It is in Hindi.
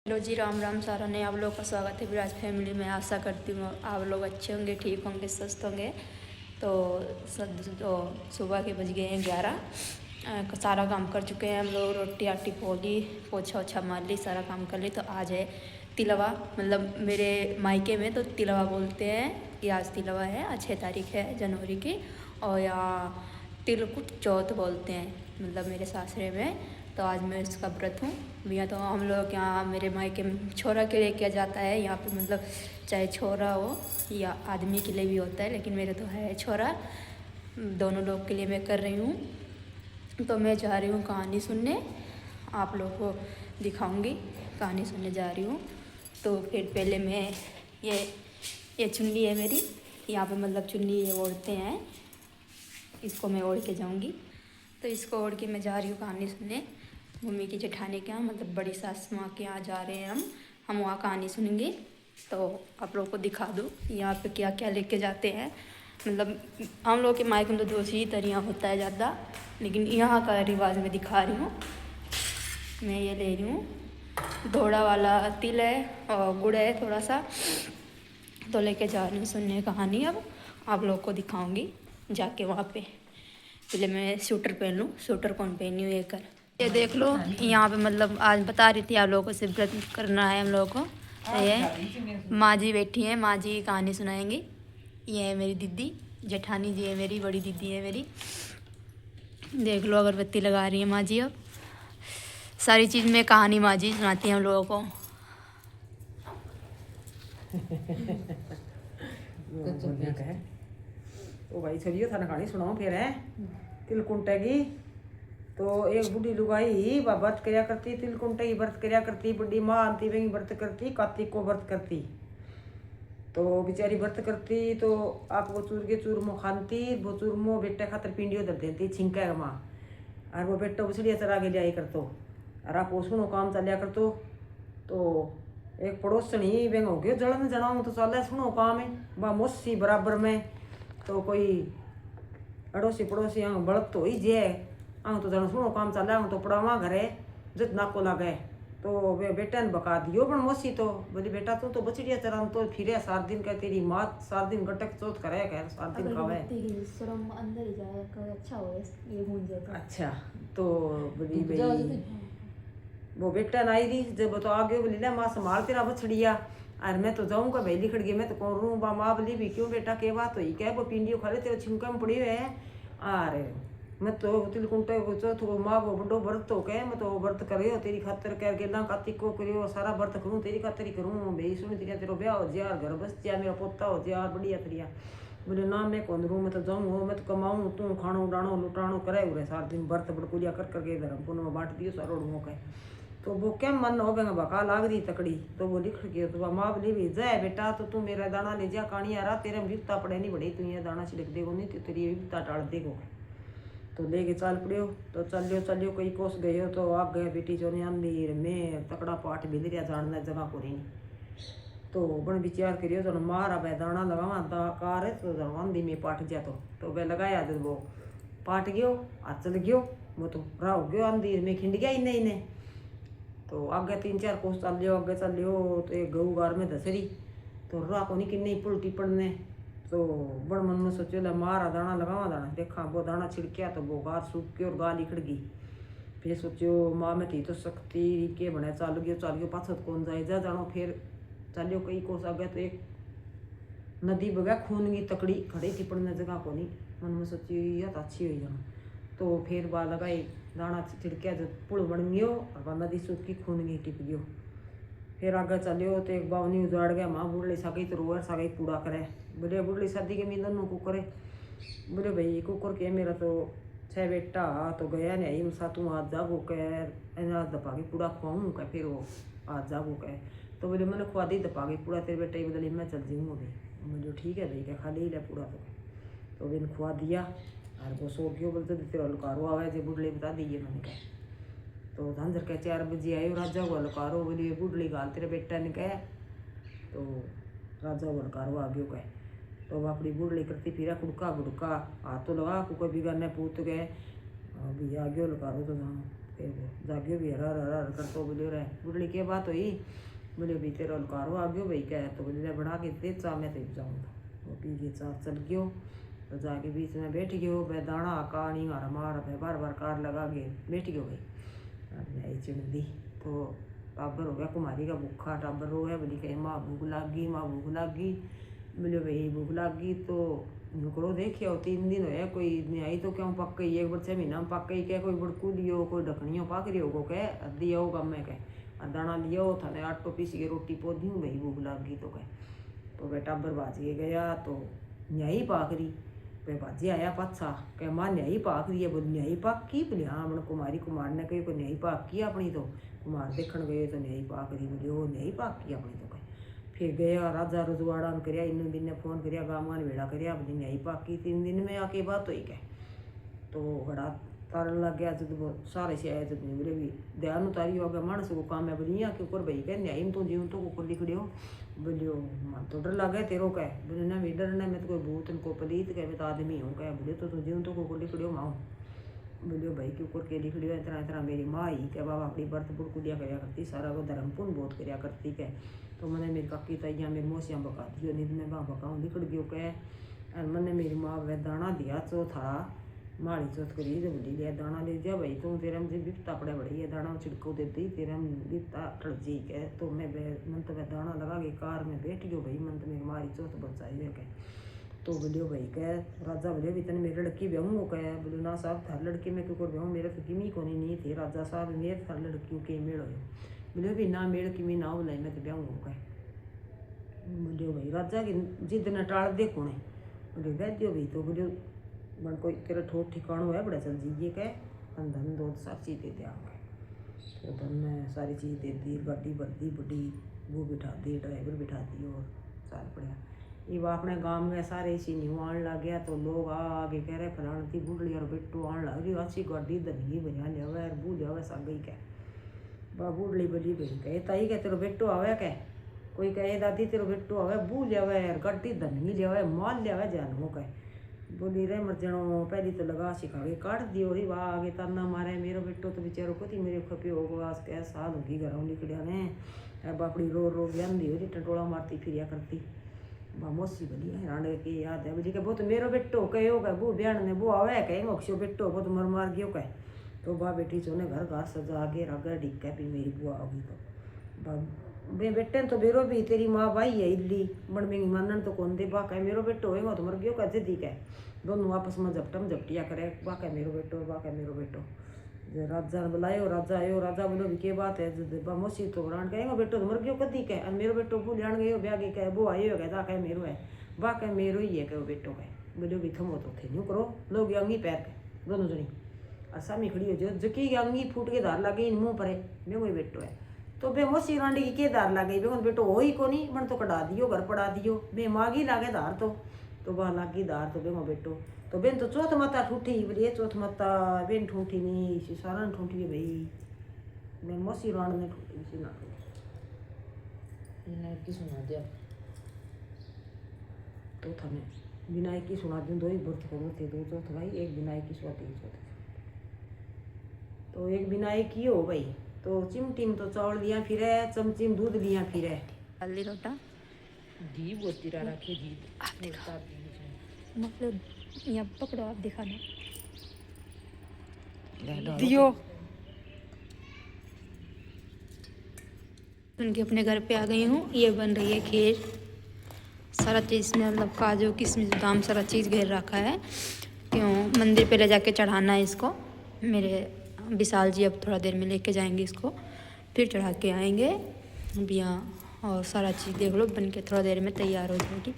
हेलो जी, राम राम सारा ने आप लोग का स्वागत है विराज फैमिली में। आशा करती हूँ आप लोग अच्छे होंगे, ठीक होंगे, स्वस्थ होंगे। तो सुबह के बज गए हैं 11। सारा काम कर चुके हैं हम लोग। रोटी आटी पोली, पोछा ओछा मार ली, सारा काम कर ली। तो आज है तिलवा, मतलब मेरे मायके में तो तिलवा बोलते हैं। ये आज तिलवा है, 6 तारीख है जनवरी की। और यहाँ तिलकुट चौथ बोलते हैं, मतलब मेरे सासरे में। तो आज मैं इसका व्रत हूँ। भैया तो हम लोग यहाँ मेरे मायके में छोरा के लिए किया जाता है यहाँ पे, मतलब चाहे छोरा हो या आदमी के लिए भी होता है, लेकिन मेरे तो है छोरा, दोनों लोग के लिए मैं कर रही हूँ। तो मैं जा रही हूँ कहानी सुनने, आप लोगों को दिखाऊंगी। कहानी सुनने जा रही हूँ। तो फिर पहले मैं ये चुन्नी है मेरी, यहाँ पे मतलब चुन्नी ये ओढ़ते हैं, इसको मैं ओढ़ के जाऊँगी। तो इसको ओढ़ के मैं जा रही हूँ कहानी सुनने मम्मी की जेठानी के यहाँ, मतलब बड़ी सास माँ के यहाँ जा रहे हैं हम वहाँ कहानी सुनेंगे। तो आप लोगों को दिखा दूँ यहाँ पे क्या क्या लेके जाते हैं। मतलब हम लोग के मायके में तो दूसरी तरह होता है ज़्यादा, लेकिन यहाँ का रिवाज में दिखा रही हूँ। मैं ये ले रही हूँ, धोड़ा वाला तिल है और गुड़ है थोड़ा सा। तो लेके जा रही हूँ सुनने कहानी। अब आप लोग को दिखाऊँगी जाके वहाँ पे। पहले मैं स्वेटर पहन लूँ, स्वेटर कौन पहनी हूँ ये कर। ये देख लो, यहाँ पे मतलब आज बता रही थी आप लोगों को, सिर्फ व्रत करना है हम लोगों को। ये माँ जी बैठी हैं, माँ जी कहानी सुनाएंगी। ये है मेरी दीदी, जेठानी जी है मेरी, बड़ी दीदी है मेरी। देख लो अगरबत्ती लगा रही है माँ जी। अब सारी चीज़ में कहानी माँ जी सुनाती हैं हम लोगों को। तो भाई चलिए थाना कहानी सुनाओ फिर है। तिलकुंटे की तो एक बूढ़ी लुगाई व्रत करया करती, तिलकुंटे की व्रत करया करती। बड़ी माँ आंती वे व्रत करती, कार्तिक को व्रत करती। तो बेचारी व्रत करती तो आप वो चूर के चूरमो खाती, वो चूरमो बेटे खातर पिंडियो दर देती छिंका माँ। और वो बेटा उछड़िया चरा के लिया करतो, और आप उसको काम चलिया करतो। तो एक पड़ोसनी वे हो गयो जलन जनाऊँ तो चल सुनो काम है बा मोसी बराबर में। तो कोई अड़ोसी पड़ोसी आऊँ बड़त तो ही जे आऊँ तो जन सुनो काम चल आऊँ तो पड़ावा घरे जत नाको लागे। तो वे बेटा ने बका दियो पण मोसी तो बोली बेटा तू तो बचड़िया चरान तो फिरे 7 दिन का तेरी माँ 7 दिन गटक चौथ करे कह 7 दिन खावे अंदर ही जाए अच्छा हो ये गूंजे तो। अच्छा तो बोली भाई वो बेटा ना आई रही जब तो आ गयो बोली ना माँ संभाल तेरा बछड़िया। और मैं तो जाऊँगा भाई लिखड़ गई मैं तो कौन रू बा माँ बोली भी क्यों बेटा के बात हुई क्या वो पिंडियो खा ले तेरे छिमका में पड़ी हुए है। अरे मैं तो तिलकुंटे को चौथ वो माँ वो बड़ो व्रत हो के मैं तो व्रत करियो तेरी खातर कह गेला कार्तिक को करियो सारा व्रत करूँ तेरी खातर ही करूँ भाई सुन तेरा ब्याह हो जा घर बस जा मेरा पोता हो जा बढ़िया तरिया। बोले ना मैं कौन रू मैं तो जाऊँ मैं तो कमाऊँ तू खानो डाणो लुटाणो करे उरे 7 दिन व्रत बड़कुलिया कर करके धर्म पुन में बांट दियो सारो ढूंढ के। तो वो क्या मन हो गया बका लाग रही तकड़ी। तो वो लिख गया तो माँ बोली भी जय बेटा तो तू मेरा दाना ले जा कहानी आ रहा तेरे विपता पड़े नहीं बड़ी तू ये दाना छिड़क देगो नहीं तो तेरी विपता टाल देगो। तो लेके चल पड़ियो तो चलियो चलियो कई कोस गयो तो आग गए बेटी जो अंधेर में तकड़ा पाठ बिल रहा जानना जगह को नहीं। तो बन विचार करियो जो मारा वह दाना लगावा कार तो अंधी में पाट गया। तो वह लगाया जब वो पाट गयो आ चल गयो वो तो रह गयो अंधेर में खिंड गया इन्हें इन्हें। तो आगे 3-4 कोस चल लियो आगे चल लियो तो एक गऊ गार में धसरी तो रा को नहीं किन्नी पुलटी पड़ने। तो बड़ मन में सोचो ले मारा दाना लगावा दाना देखा वो दाना छिड़किया तो वो गार सूख के और गाल इखड़ गई। फिर सोचो माँ में थी तो शक्ति के बने चल गयो पाछो कौन जाए जा जानो। फिर चलियो कई कोस आगे तो एक नदी बगैर खून की तकड़ी खड़ी थी पड़ने जगह को नहीं। मन में सोची यह तो अच्छी हुई जाना। तो फिर बा लगाई दाना छिड़किया जो पुल बन गयो और नदी सूखी खून की टिप गयो। फिर आगे चलियो तो एक बावनी उजाड़ गया माँ बुढ़ली सा गई तो रोअर सा गई पूरा करे। बोले बुढ़ली शादी के मींदन नु कुकर बोले भाई कुकर के मेरा तो 6 बेटा तो गया नहीं हम सा तू आज जागो कह आज दपा के पूरा खुआऊँ कह फिर वो आज जागो कह। तो बोले मैंने खुआ दी दपा के पूरा तेरे बेटे बदले मैं चल जाऊँगा भाई। मुझे ठीक है भाई क्या खाली ले पूरा तो बिन खुआ दिया। और वो सो गयो बोलते तेरा लुकारो आवे जो बुढ़ली बता दीजिए मैंने कहा। तो झांझर के 4 बजे आयो राजा को लुकारो बोलिए बुढ़ली गाल तेरे बेटा ने कहा। तो राजा को लुकारो आ गयो कहे। तो अपनी बुढ़ली करती फिर कुड़का बुड़का हाथ तो लगा को कोई बिगाने पूत गए अभी आ गयो लुकारो तो के वो जागियो भी हर हर हर कर तो बोलियो रहे बुढ़ली के बात हुई बोले भी तेरा लकारो आ गयो भाई क्या है तो बोले बना के दे चाह मैं तो जाऊँगा वो पी के चाह चल गयो तो जाके बीच में बैठ गयो भाई दाना कहानी मारा मार भाई बार बार कार लगा के बैठ गयो भाई आई चिड़ दी तो टाबर हो गया कुमारी का भूखा टाबर रो है बोली कहीं माँ भूख लाग गई माँ भूख लाग गई बोले भाई भूख लाग गई तो नुकरो देखियो 3 दिन होया कोई नहीं आई तो क्यों पक गई 1 वर्ष महीना में पक गई क्या कोई बड़कू लियो कोई ढकनियों पक रही होगो कह दिया होगा मैं कह दाना लियो थाने आटो पीस के रोटी पोदी हूँ भाई भूख लाग गई तो कह तो वह टाबर बाजी गया तो न्याई पाक रही वह बाजी आया पाछा कह माँ न्याई पाक रही है बोली न्याई पाक की बोले हाँ मन कुमारी कुमार ने कही को न्याई पाक की अपनी तो कुमार देखने गए तो न्याई पाक रही बोले वो न्याई पाक की अपनी तो कह फिर गया राजा रजवाड़ा ने कराया इन दिन ने फोन कराया गाँव ने भेड़ा कराया बोली न्याई पाक की 3 दिन में आके बात हुई कह तो बड़ा तारन लग गया जब वो सारे से आए जब बोले भी ध्यान उतारी हो गया मानस को काम है बोली यहाँ के ऊपर भाई कह न्याय में तो जीवन तो को लिख दियो बोलियो मन तो डर लगे तेरो कह बोले ना भी डर मैं तो कोई भूत को पलीत कह मैं तो आदमी हूँ कह बोले तो जीवन तो को लिख दियो माँ बोलियो भाई के ऊपर के लिख दियो इतना इतना मेरी माँ ही क्या बाबा अपनी बर्त बुड़कुलिया कराया करती सारा को धर्म पुण्य बहुत कराया करती कह तो मैंने मेरी काकी तैया मेरी मोसियाँ बका दियो नहीं मैं वहाँ बकाऊँ लिख गयो कह और मैंने मेरी माँ वह दाना दिया चौथा माड़ी चौथ करी जब बोली लिया दाना ले जा भाई तू तेरा मुझे बिपता पड़े बड़ी है दाना छिड़को देती तेरा बिपता टल जी के तो मैं मन तो वह दाना लगा के कार में बैठ गयो भाई मन तो मेरी मारी चौथ बचाई है कह तो बोलियो भाई कह राजा बोलियो भी तने मेरी लड़की ब्याहूँ कह बोलो ना साहब थार लड़की में क्यों ब्याहूँ मेरे तो किमी को नहीं थे राजा साहब मेरे थार लड़कियों के मेड़ हो बोलियो भी ना मेड़ किमी ना बुलाई मैं तो ब्याहूँ कह बोलियो भाई राजा की जिद न टाल दे कौन है बोलियो बह दियो भाई तो बोलियो मन कोई तेरा ठोट ठिकानो है बड़ा चल जीजिए कह धन दो सारी चीज़ दे दिया तो धन में सारी चीज़ दे दी गाड़ी भर दी बड़ी वो बिठा दी ड्राइवर बिठा दी और सारा पड़ा ये वो अपने गांव में सारे इसी न्यू आने लग गया तो लोग आगे कह रहे फलान थी बुढ़ली और बेटू आने लग रही अच्छी गाड़ी धनगी बना लिया हुआ यार बू लिया हुआ सब गई कह बा बुढ़ली बली बही कहे ताई कह तेरो बेटू आवे कह कोई कहे दादी तेरो बेटू आवे बू लिया हुआ यार गाड़ी धनगी लिया हुआ माल लिया हुआ जानवों कह बोली रे मर जनो पहली तो लगा सिखा के काट दियो री वाह आगे ताना मारे मेरा बेटो तो बेचारो कति मेरे खपे होगा आज क्या साल होगी घरों निकलिया ने अब अपनी रो रो ज्ञान दी हो टटोला मारती फिरिया करती बा मोसी बली है रांडे की याद है बोली के वो तो मेरा बेटो कहो कह वो बयान ने वो आवे कहेंगे अक्षो बेटो वो तो मर मार गयो कह तो बा बेटी चो ने घर घर सजा के रगा डिग के भी मेरी बुआ होगी तो बे बेटे तो बेरो भी तेरी माँ भाई है इल्ली बड़ में मानन तो कौन दे बा कह मेरो बेटो होएगा तो मर गयो कह जदी कह दोनों आपस में झपटम झपटिया करे बा कह मेरो बेटो जे राजा ने बुलायो राजा आयो राजा बोलो भी के बात है जब बा मोसी तो रान कहेगा बेटो तो मर गयो कदी कह और मेरो बेटो भूल जान गयो ब्यागे कह वो आयो कह कह मेरो है बा कह मेरो ही है कह बेटो कह बोलो भी थमो तो थे न्यू करो लोग अंगी पैर के दोनों जनी और सामी खड़ी हो जो जकी अंगी फूट के धार लगे मुँह परे मैं वही बेटो है तो बे मोसी रांडी की के दार लागे बे बेटो हो ही को नहीं मन तो कटा दियो घर पड़ा दियो बे मागी लागे दार तो वह लागी दार तो बे बेटो तो बेन तो चौथ माता ठूठी बोलिए चौथ माता बेन ठूठी नहीं इसी सारा ठूठी है भाई मैं मोसी राण ने ठूठी इसी ना विनायक की सुना दिया तो थाने विनायक की सुना दूँ 2 ही व्रत करो थे 2 चौथ भाई एक विनायक की सुना 3 चौथ तो एक विनायक की हो भाई तो चिमटी में तो चावल लिया फिर है चमची में दूध लिया फिर है हल्दी रोटा घी बहुत तिरा रखे घी मतलब यहाँ पकड़ो आप दिखाना दियो उनके अपने घर पे आ गई हूँ ये बन रही है खीर सारा चीज़ में मतलब काजू किशमिश बादाम सारा चीज़ घेर रखा है क्यों मंदिर पे ले जाके चढ़ाना है इसको मेरे विशाल जी अब थोड़ा देर में लेके जाएंगे इसको फिर चढ़ा के आएंगे अब यहाँ और सारा चीज़ देख लो बन के थोड़ा देर में तैयार हो जाएगी।